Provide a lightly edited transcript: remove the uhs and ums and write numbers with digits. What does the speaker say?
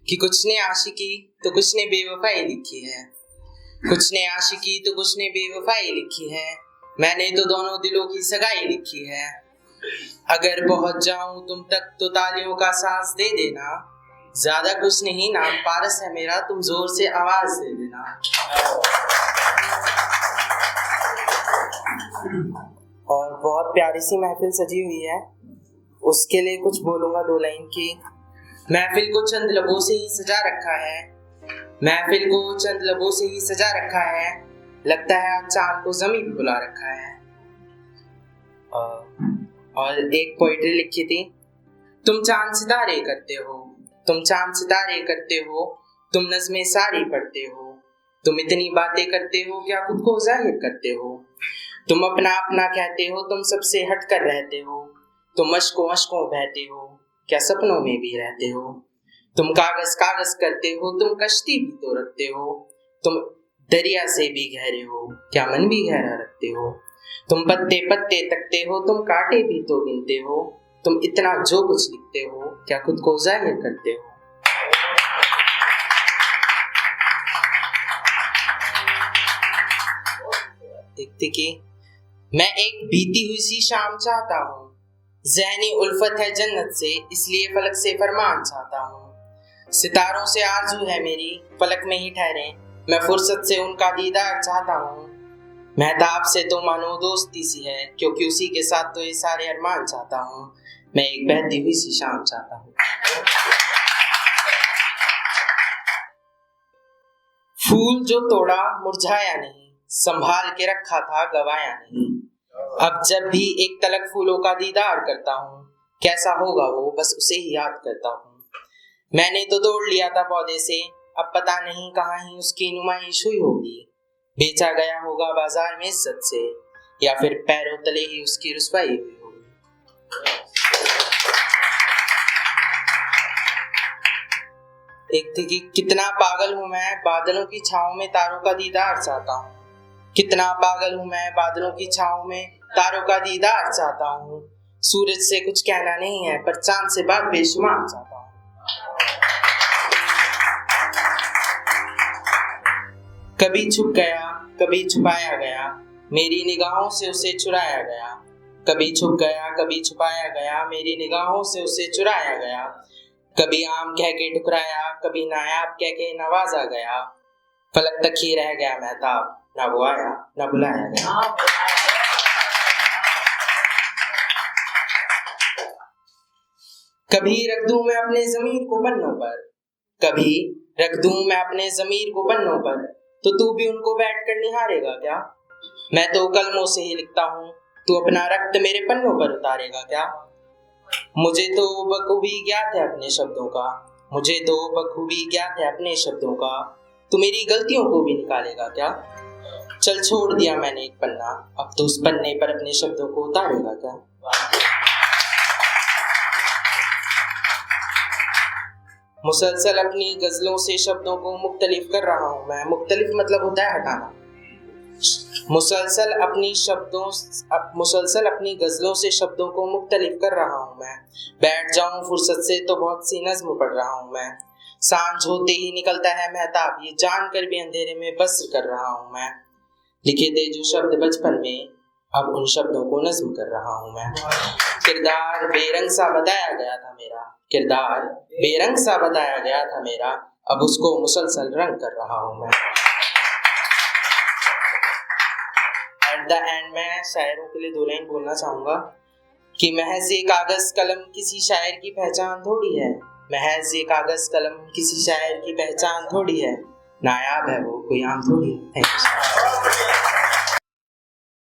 कि कुछ ने आशिकी तो कुछ ने बेवफाई लिखी है, कुछ ने आशिकी तो कुछ ने बेवफाई लिखी है, मैंने तो दोनों दिलों की सगाई लिखी है। अगर पहुंच जाऊं तुम तक तो तालियों का सांस दे देना, ज्यादा कुछ नहीं नाम पारस है मेरा, तुम जोर से आवाज दे देना। और बहुत प्यारी सी महफिल सजी हुई है, उसके लिए कुछ बोलूंगा दो लाइन की। महफिल को चंद लबों से ही सजा रखा है, महफिल को चंद लबों से ही सजा रखा है, लगता है आज चांद को जमीन बुला रखा है। और एक पोइट्री लिखी थी, तुम चांद सितारे करते हो, तुम चांद सितारे करते हो, तुम नज़्में सारी पढ़ते हो, तुम इतनी बातें करते हो क्या खुद को जाहिर करते हो, तुम अपना अपना कहते हो, तुम सबसे हट कर रहते हो, तुम अश्कों अश्कों बहते हो क्या सपनों में भी रहते हो, तुम कागज कागज करते हो, तुम कश्ती भी तो रखते हो, तुम दरिया से भी गहरे हो क्या मन भी गहरा रखते हो, तुम पत्ते पत्ते तकते हो, तुम कांटे भी तो गिनते हो, तुम इतना जो कुछ लिखते हो क्या खुद को जाहिर करते हो। देखते कि मैं एक बीती हुई सी शाम चाहता हूँ, ज़हनी उल्फत है जन्नत से, इसलिए फलक से फरमान चाहता हूँ। सितारों से आरज़ू है मेरी फलक में ही ठहरे, मैं फुर्सत से उनका दीदार चाहता हूँ। महताब से तो मानो दोस्ती सी है, क्योंकि उसी के साथ तो ये सारे अरमान चाहता हूँ। मैं एक बहती हुई सी शाम चाहता हूँ। फूल जो तोड़ा मुरझाया नहीं, संभाल के रखा था गवाया नहीं। अब जब भी एक तलक फूलों का दीदार करता हूँ, कैसा होगा वो बस उसे ही याद करता हूँ। मैंने तो तोड़ लिया था पौधे से, अब पता नहीं कहाँ ही उसकी नुमाइश हुई होगी। बेचा गया होगा बाजार में इज्जत से, या फिर पैरों तले ही उसकी रुसवाई हुई होगी। एक थी कि कितना पागल हूँ मैं, बादलों की छाँव में तारों का दीदार चाहता हूँ। कितना पागल हूँ मैं, बादलों की छाँव में तारों का दीदार चाहता हूँ। सूरज से कुछ कहना नहीं है, पर चांद से बात बेशुमार चाहता हूँ। कभी छुप गया कभी छुपाया गया, मेरी निगाहों से उसे चुराया गया। कभी छुप गया कभी छुपाया गया, मेरी निगाहों से उसे चुराया गया। कभी आम कह के ठुकराया, कभी नायाब कह के नवाजा गया। फलक तक ही रह गया महताब, ना वो आया ना बुलाया गया। कभी रख दूं मैं अपने ज़मीर को पन्नों पर, कभी रख दूं मैं अपने ज़मीर को पन्नों पर, तो तू भी उनको बैठकर निहारेगा क्या? मैं तो कलमों से ही लिखता हूँ, तू अपना रक्त मेरे पन्नों पर उतारेगा क्या? मुझे तो बखूबी ज्ञात है अपने शब्दों का, मुझे तो बखूबी ज्ञात है अपने शब्दों का, तू मेरी गलतियों को भी निकालेगा क्या? चल छोड़ दिया मैंने एक पन्ना, अब तो उस पन्ने पर अपने शब्दों को उतारेगा क्या? मुसलसल अपनी गजलों से शब्दों को मुख्तलिफ कर रहा हूँ मैं। मुख्तलिफ मतलब होता है हटाना। मुसलसल अपनी गजलों से शब्दों को मुख्तलिफ कर रहा हूँ मैं। बैठ जाऊं फुर्सत से तो बहुत सी नज्म पढ़ रहा हूँ मैं। सांझ होते ही निकलता है महताब, ये जानकर भी अंधेरे में बसर कर रहा हूँ मैं। लिखे थे जो शब्द बचपन में, अब उन शब्दों को नज्म कर रहा हूँ मैं। किरदार बेरंग सा बताया गया था मेरा, किरदार बेरंग सा बताया गया था मेरा, अब उसको मुसलसल रंग कर रहा हूँ मैं। एट द एंड मैं शायरों के लिए दो लाइन बोलना चाहूँगा कि महज ये कागज कलम किसी शायर की पहचान थोड़ी है, महज ये कागज कलम किसी शायर की पहचान थोड़ी है, नायाब है वो कोई आम थोड़ी है।